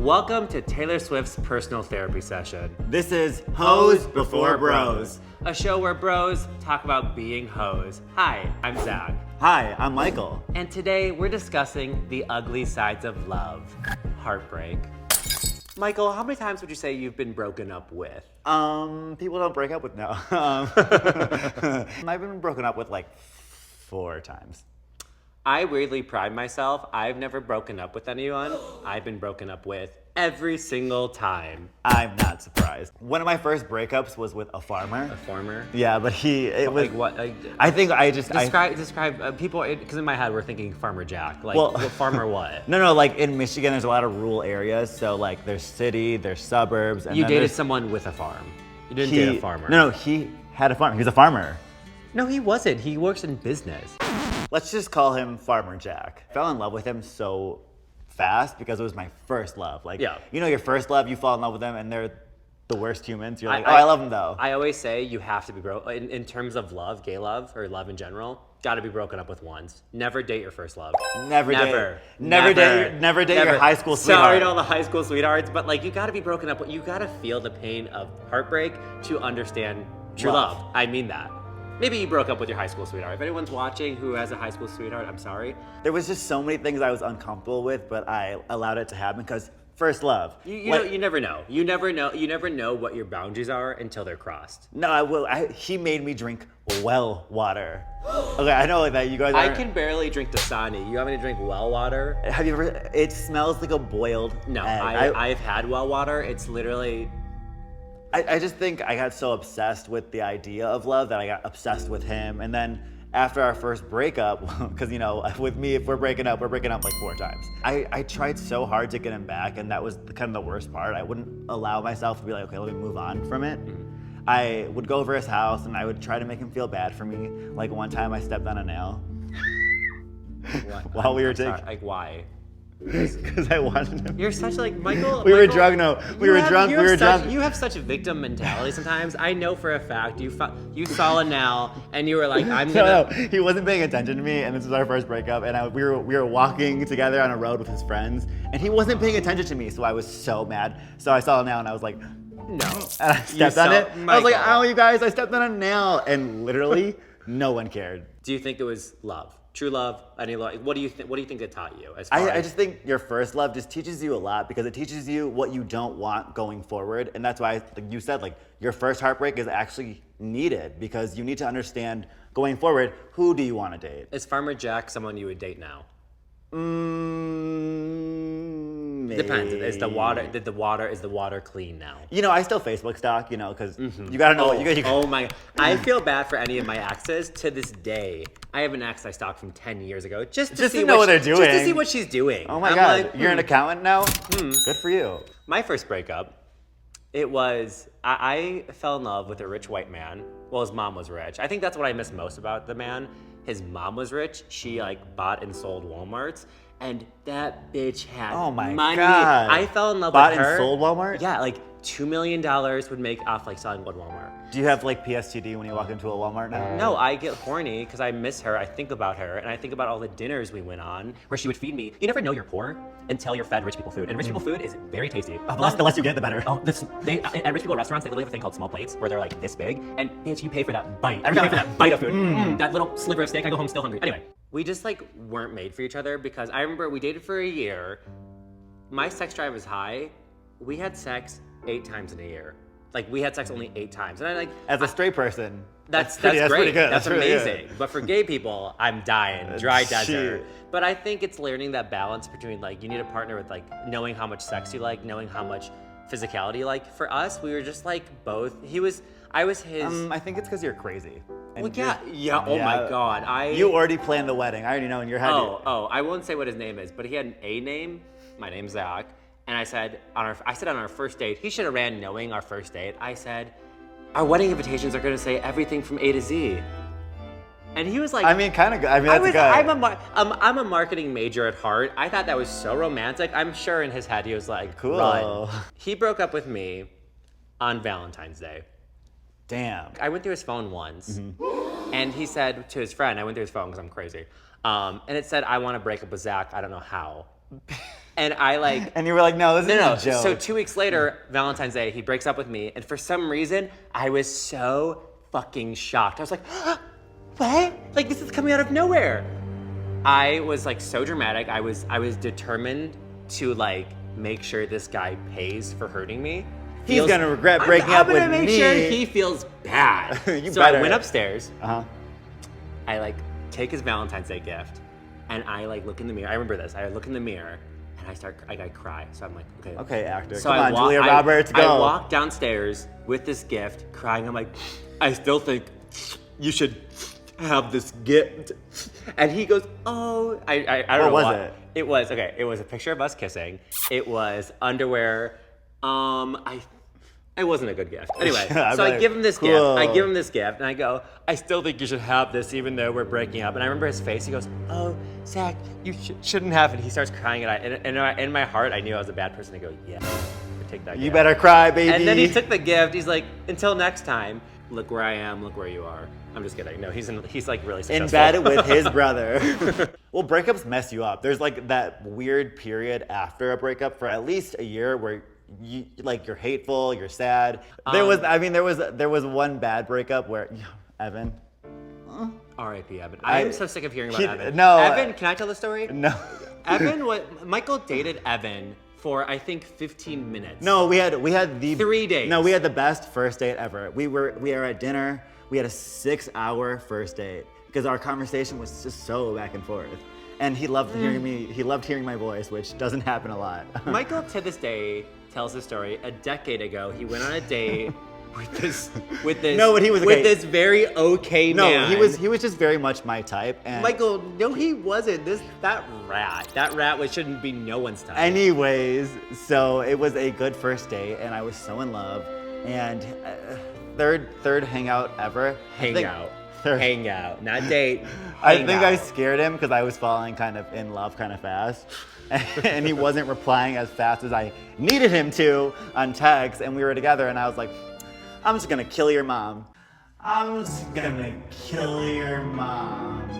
Welcome to Taylor Swift's personal therapy session. This is Hoes Before Bros. A show where bros talk about being hoes. Hi, I'm Zach. Hi, I'm Michael. And today we're discussing the ugly sides of love. Heartbreak. Michael, how many times would you say you've been broken up with? People don't break up with no. I've been broken up with like 4 times. I weirdly pride myself. I've never broken up with anyone. I've been broken up with every single time. I'm not surprised. One of my first breakups was with a farmer. A farmer? Yeah, but it was. Like what? Like, I think I just describe people, because in my head we're thinking Farmer Jack. Like, Well- what farmer what? No, like in Michigan, there's a lot of rural areas. So like, there's city, there's suburbs, and You then dated there's- someone with a farm. You didn't date a farmer. No, he had a farm. He was a farmer. No, he wasn't. He works in business. Let's just call him Farmer Jack. I fell in love with him so fast because it was my first love. Like, Yeah. you know, your first love, you fall in love with them, and they're the worst humans. You're like, I love them though. I always say you have to be broken. In terms of love, gay love, or love in general, got to be broken up with once. Never date your first love. Never date your high school sweetheart. Sorry to all the high school sweethearts, but like, you got to be broken up. You got to feel the pain of heartbreak to understand true love. I mean that. Maybe you broke up with your high school sweetheart. If anyone's watching who has a high school sweetheart, I'm sorry. There was just so many things I was uncomfortable with, but I allowed it to happen because first love. You never know. You never know what your boundaries are until they're crossed. No, I will. He made me drink well water. Okay, I know that you guys. I can barely drink Dasani. You want me to drink well water? Have you ever? It smells like a boiled. No, egg. I've had well water. It's literally. I just think I got so obsessed with the idea of love that I got obsessed with him. And then after our first breakup, because, you know, with me, if we're breaking up like 4 times. I tried so hard to get him back, and that was kind of the worst part. I wouldn't allow myself to be like, okay, let me move on from it. I would go over his house, and I would try to make him feel bad for me. Like one time I stepped on a nail. While we were taking. Like, why? Because I wanted him. You're such like Michael. We were drunk. No, we were drunk. You have such a victim mentality sometimes. I know for a fact you saw a nail and you were like, I'm gonna. No, he wasn't paying attention to me, and this was our first breakup. And we were walking together on a road with his friends, and he wasn't paying attention to me, so I was so mad. So I saw a nail, and I was like, no. And I stepped on it. Michael. I was like, oh, you guys, I stepped on a nail, and literally, no one cared. Do you think it was love? True love, any love? What do you think it taught you? I just think your first love just teaches you a lot because it teaches you what you don't want going forward, and that's why, like you said, like your first heartbreak is actually needed because you need to understand going forward who do you want to date. Is Farmer Jack someone you would date now? Maybe. Depends. Is the water clean now? You know, I still Facebook stalk, you know, because you gotta know what you got. Oh my! I feel bad for any of my exes to this day. I have an ex I stalked from 10 years ago just to see know what they're doing. Just to see what she's doing. Oh my God! Like, you're an accountant now. Good for you. My first breakup, it was I fell in love with a rich white man. Well, his mom was rich. I think that's what I miss most about the man. His mom was rich. She like bought and sold Walmarts. And that bitch had money. God. I fell in love Bought with her. and sold Walmart? Yeah, like $2 million would make off like selling one Walmart. Do you have like PSTD when you walk into a Walmart now? No, I get horny because I miss her. I think about her, and I think about all the dinners we went on where she would feed me. You never know you're poor until you're fed rich people food, and rich people food is very tasty. The less you get, the better. Oh, at rich people restaurants, they literally have a thing called small plates where they're like this big, and bitch, you pay for that bite. You pay for that bite of food. That little sliver of steak. I go home still hungry. Anyway, we just like weren't made for each other because I remember we dated for a year. My sex drive was high. We had sex 8 times in a year. Like, we had sex only 8 times. And I like... As a straight person, that's great. Pretty good. That's really amazing. Good. But for gay people, I'm dying. Dry desert. But I think it's learning that balance between, like, you need a partner with, like, knowing how much sex you like, knowing how much physicality you like. For us, we were just, like, both. I was his... I think it's because you're crazy. Well, yeah. Oh, my God. You already planned the wedding. I already know in your head. I won't say what his name is, but he had an A name. My name's Zach. And I said on our first date, he should have ran knowing our first date. I said, our wedding invitations are gonna say everything from A to Z. And he was like, I mean, kind of good. I mean, that's good. I'm a marketing major at heart. I thought that was so romantic. I'm sure in his head he was like, cool. Run. He broke up with me on Valentine's Day. Damn. I went through his phone once, and he said to his friend, I went through his phone because I'm crazy, and it said, I want to break up with Zach. I don't know how. And I like... And you were like, no, this is a joke. So 2 weeks later, Valentine's Day, he breaks up with me. And for some reason, I was so fucking shocked. I was like, what? Like, this is coming out of nowhere. I was like so dramatic. I was determined to like make sure this guy pays for hurting me. He's gonna regret breaking up with me. I'm gonna make sure he feels bad. So better. I went upstairs. I like take his Valentine's Day gift, and I like look in the mirror. I remember this. I look in the mirror, and I cry. So I'm like, okay. Okay, actor. So Come on, Julia Roberts, go. I walk downstairs with this gift, crying. I'm like, I still think you should have this gift. And he goes, oh, I don't know what was what. it? It was, okay, it was a picture of us kissing. It was underwear. It wasn't a good gift. Anyway, so I give him this gift. I give him this gift, and I go, I still think you should have this even though we're breaking up. And I remember his face. He goes, oh, Zach, you shouldn't have it. He starts crying, and in my heart, I knew I was a bad person. I go, yeah, take that gift. You better cry, baby. And then he took the gift. He's like, until next time, look where I am, look where you are. I'm just kidding. No, he's like really successful. In bed with his brother. Well, breakups mess you up. There's like that weird period after a breakup for at least a year where you're hateful, you're sad. There was one bad breakup where Evan. R.I.P. Evan. I am so sick of hearing about Evan. No. Evan, can I tell the story? No. Michael dated Evan for I think 15 minutes. No, we had the 3 days. No, we had the best first date ever. We were at dinner. We had a 6-hour first date because our conversation was just so back and forth. And he loved hearing me. He loved hearing my voice, which doesn't happen a lot. Michael to this day tells the story. A decade ago, he went on a date with this very okay man. No, he was just very much my type. And Michael, no, he wasn't. That rat shouldn't be no one's type. Anyways, so it was a good first date, and I was so in love. And third hangout ever. Hangout, not date. I think I scared him because I was falling kind of in love kind of fast. And he wasn't replying as fast as I needed him to on text. And we were together, and I was like, I'm just gonna kill your mom. I'm just gonna kill your mom.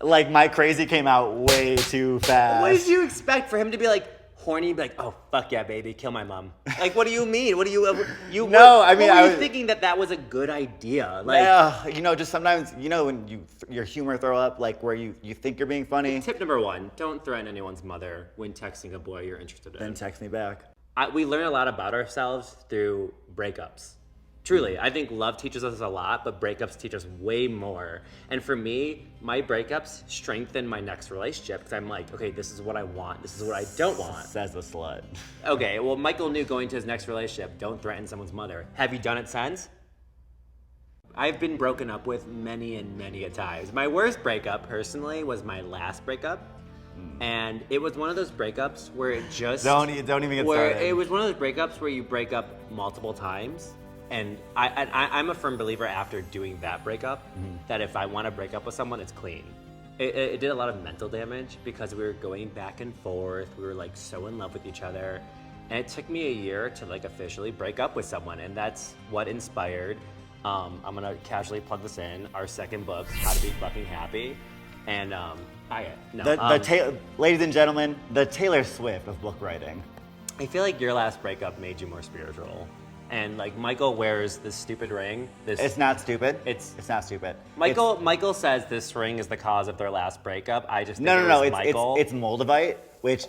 Like, my crazy came out way too fast. What did you expect for him to be like horny, be like, oh, fuck yeah, baby, kill my mom? Like, what do you mean? What do you No, I mean, I was thinking that was a good idea. Like, yeah, just sometimes, when your humor throw up, like where you think you're being funny. Tip number 1, don't threaten anyone's mother when texting a boy you're interested in. Then text me back. We learn a lot about ourselves through breakups. Truly, I think love teaches us a lot, but breakups teach us way more. And for me, my breakups strengthen my next relationship because I'm like, okay, this is what I want. This is what I don't want. Says the slut. Okay, well, Michael knew going to his next relationship, don't threaten someone's mother. Have you done it since? I've been broken up with many and many a times. My worst breakup, personally, was my last breakup. And it was one of those breakups where it just... Don't even get started. It was one of those breakups where you break up multiple times. And I'm a firm believer after doing that breakup that if I want to break up with someone, it's clean. It did a lot of mental damage because we were going back and forth. We were like so in love with each other. And it took me a year to like officially break up with someone. And that's what inspired, I'm going to casually plug this in, our second book, How to Be Fucking Happy. And ladies and gentlemen, the Taylor Swift of book writing. I feel like your last breakup made you more spiritual. And like Michael wears this stupid ring. It's not stupid. It's not stupid. Michael says this ring is the cause of their last breakup. I just think No. It's Moldavite, which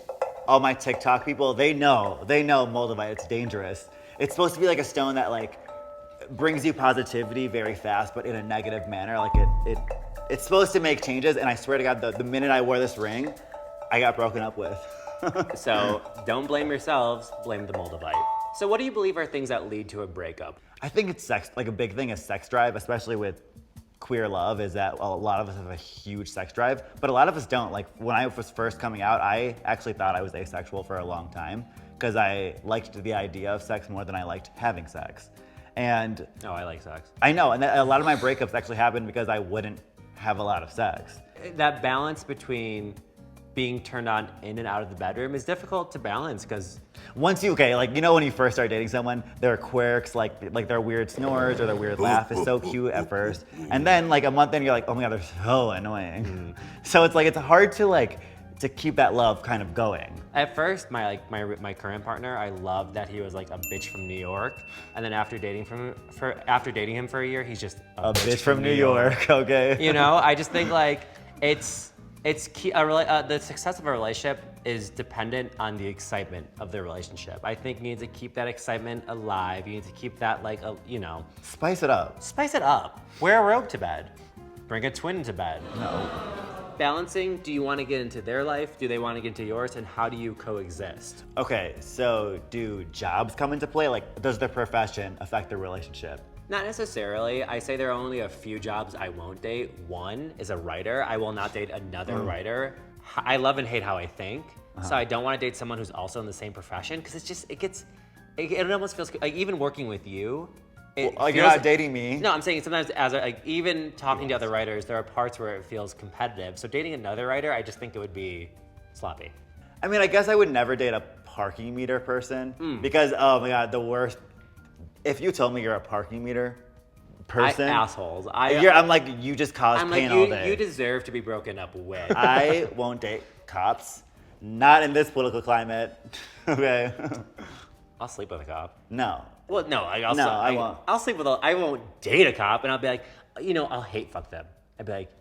all my TikTok people they know Moldavite. It's dangerous. It's supposed to be like a stone that like brings you positivity very fast, but in a negative manner. Like it's supposed to make changes. And I swear to God, the minute I wore this ring, I got broken up with. So don't blame yourselves. Blame the Moldavite. So what do you believe are things that lead to a breakup? I think it's sex. Like a big thing is sex drive, especially with queer love, is that a lot of us have a huge sex drive, but a lot of us don't. Like when I was first coming out, I actually thought I was asexual for a long time because I liked the idea of sex more than I liked having sex. And I like sex. I know, and a lot of my breakups actually happened because I wouldn't have a lot of sex. That balance between being turned on in and out of the bedroom is difficult to balance because when you first start dating someone, their quirks, like their weird snores or their weird laugh is so cute at first, and then like a month in, you're like, oh my God, they're so annoying. So it's like it's hard to like to keep that love kind of going. At first, my current partner, I loved that he was like a bitch from New York, and then after dating him for a year, he's just a bitch from New York. Okay. You know, I just think like it's key. The success of a relationship is dependent on the excitement of the relationship. I think you need to keep that excitement alive. You need to keep that Spice it up. Spice it up. Wear a robe to bed. Bring a twin to bed. No. Balancing, do you want to get into their life? Do they want to get into yours? And how do you coexist? Okay, so do jobs come into play? Like, does their profession affect their relationship? Not necessarily. I say there are only a few jobs I won't date. One is a writer. I will not date another writer. I love and hate how I think. So I don't want to date someone who's also in the same profession because it almost feels like even working with you. You're not dating me. No, I'm saying sometimes even talking to other writers, there are parts where it feels competitive. So dating another writer, I just think it would be sloppy. I mean, I guess I would never date a parking meter person because, oh my God, the worst. If you told me you're a parking meter person, assholes. I'm like, you just cause pain all day. You deserve to be broken up with. I won't date cops. Not in this political climate. Okay. I'll sleep with a cop. No. Well, no, I won't. I'll sleep with I won't date a cop, and I'll be like, I'll hate fuck them. I'd be like,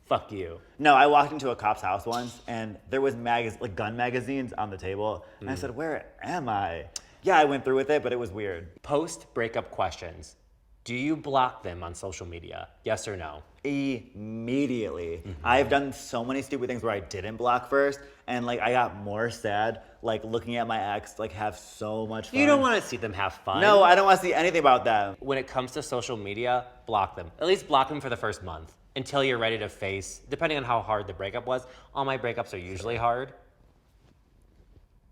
fuck you. No, I walked into a cop's house once, and there was gun magazines on the table, and I said, where am I? Yeah, I went through with it, but it was weird. Post-breakup questions. Do you block them on social media? Yes or no? Immediately. I've done so many stupid things where I didn't block first, and I got more sad, looking at my ex, have so much fun. You don't want to see them have fun. No, I don't want to see anything about them. When it comes to social media, block them. At least block them for the first month until you're ready to face, depending on how hard the breakup was. All my breakups are usually hard.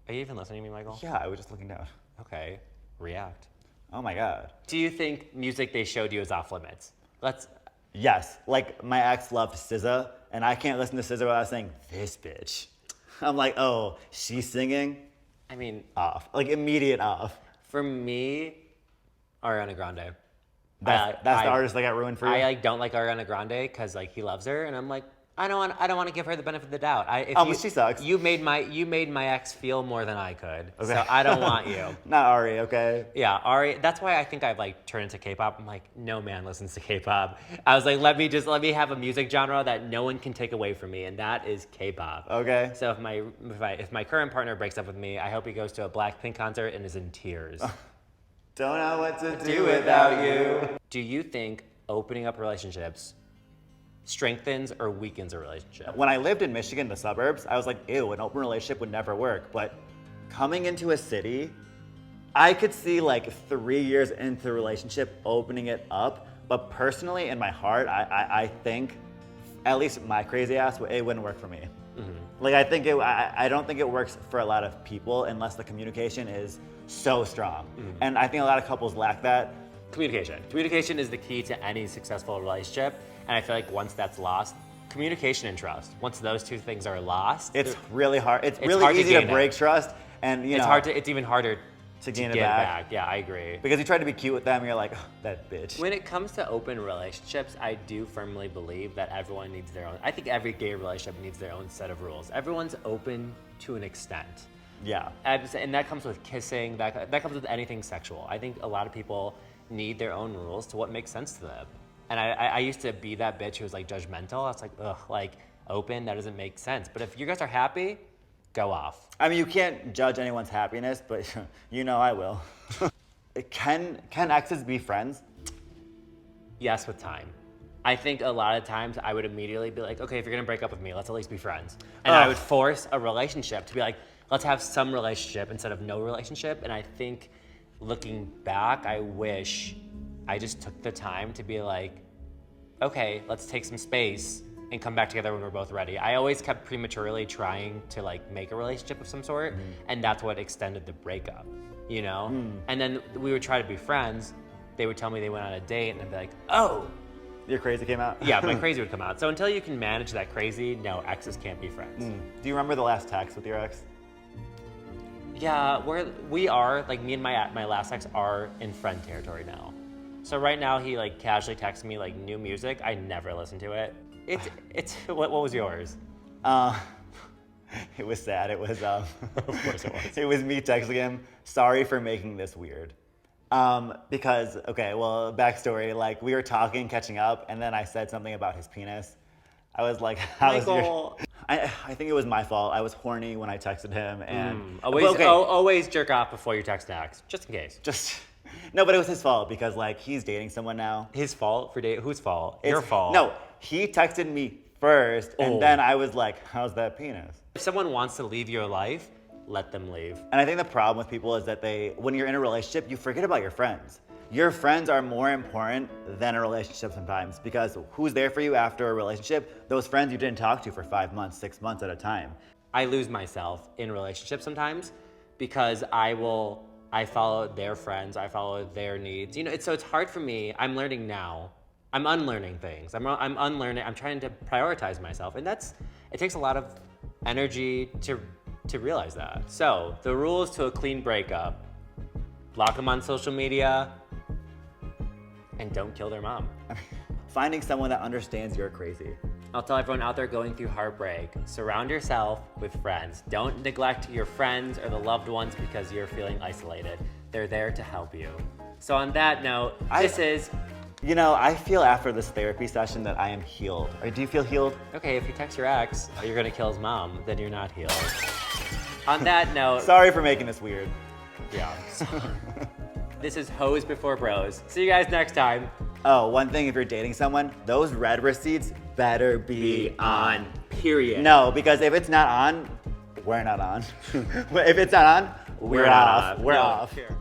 Are you even listening to me, Michael? Yeah, I was just looking down. Okay, react. Oh my God. Do you think music they showed you is off limits? Yes, my ex loved SZA, and I can't listen to SZA without saying, this bitch. I'm like, oh, she's singing? I mean... Off. Immediate off. For me, Ariana Grande. That's the artist that got ruined for you? I don't like Ariana Grande because he loves her, and I'm like, I don't want to give her the benefit of the doubt. She sucks. You made my ex feel more than I could, okay. So I don't want you. Not Ari, okay? Yeah, Ari. That's why I think I've turned into K-pop. I'm like, no man listens to K-pop. I was like, let me have a music genre that no one can take away from me, and that is K-pop. Okay. So if my current partner breaks up with me, I hope he goes to a Blackpink concert and is in tears. Don't know what to do without you. Do you think opening up relationships strengthens or weakens a relationship? When I lived in Michigan, the suburbs, I was like, ew, an open relationship would never work. But coming into a city, I could see 3 years into the relationship opening it up. But personally, in my heart, I think, at least my crazy ass, it wouldn't work for me. I don't think it works for a lot of people unless the communication is so strong. And I think a lot of couples lack that. Communication is the key to any successful relationship. And I feel like once that's lost, communication and trust, once those two things are lost, it's really hard. It's really easy to break trust, and it's even harder to gain it it back. Yeah, I agree. Because you try to be cute with them, and you're like, oh, that bitch. When it comes to open relationships, I do firmly believe that everyone needs their own. I think every gay relationship needs their own set of rules. Everyone's open to an extent. Yeah. And that comes with kissing. That comes with anything sexual. I think a lot of people need their own rules to what makes sense to them. And I used to be that bitch who was judgmental. I was like, ugh, open, that doesn't make sense. But if you guys are happy, go off. I mean, you can't judge anyone's happiness, but I will. Can exes be friends? Yes, with time. I think a lot of times I would immediately be like, okay, if you're gonna break up with me, let's at least be friends. And I would force a relationship to be like, let's have some relationship instead of no relationship. And I think looking back, I wish I just took the time to be like, okay, let's take some space and come back together when we're both ready. I always kept prematurely trying to make a relationship of some sort, and that's what extended the breakup, And then we would try to be friends. They would tell me they went on a date, and I'd be like, oh. Your crazy came out? Yeah, my crazy would come out. So until you can manage that crazy, no, exes can't be friends. Do you remember the last text with your ex? Yeah, we are, me and my last ex are in friend territory now. So right now he casually texts me new music. I never listen to it. It's what was yours? It was sad. It was Of course it was. it was me texting him, sorry for making this weird. Because, okay, well, backstory, like we were talking, catching up, and then I said something about his penis. I was like, how's your... Michael. I think it was my fault. I was horny when I texted him, and Always jerk off before you text next, just in case. just no, but it was his fault because like he's dating someone now. His fault for date? Whose fault? It's- Your fault. No, he texted me first, and Oh. then I was like, how's that penis? If someone wants to leave your life, let them leave. And I think the problem with people is that when you're in a relationship, you forget about your friends. Your friends are more important than a relationship sometimes because who's there for you after a relationship? Those friends you didn't talk to for 5 months, 6 months at a time. I lose myself in relationships sometimes because I follow their friends, I follow their needs. You know, so it's hard for me. I'm learning now. I'm unlearning things. I'm unlearning. I'm trying to prioritize myself, and it takes a lot of energy to realize that. So the rules to a clean breakup: block them on social media, and don't kill their mom. Finding someone that understands you're crazy. I'll tell everyone out there going through heartbreak, surround yourself with friends. Don't neglect your friends or the loved ones because you're feeling isolated. They're there to help you. So on that note, You know, I feel after this therapy session that I am healed. Or do you feel healed? okay, if you text your ex, you're gonna kill his mom, then you're not healed. On that note, Sorry for making this weird. yeah. This is Hoes Before Bros. See you guys next time. Oh, one thing, if you're dating someone, those red receipts better be on. Period. No, because if it's not on, we're not on. If it's not on, we're off. We're No, off. here.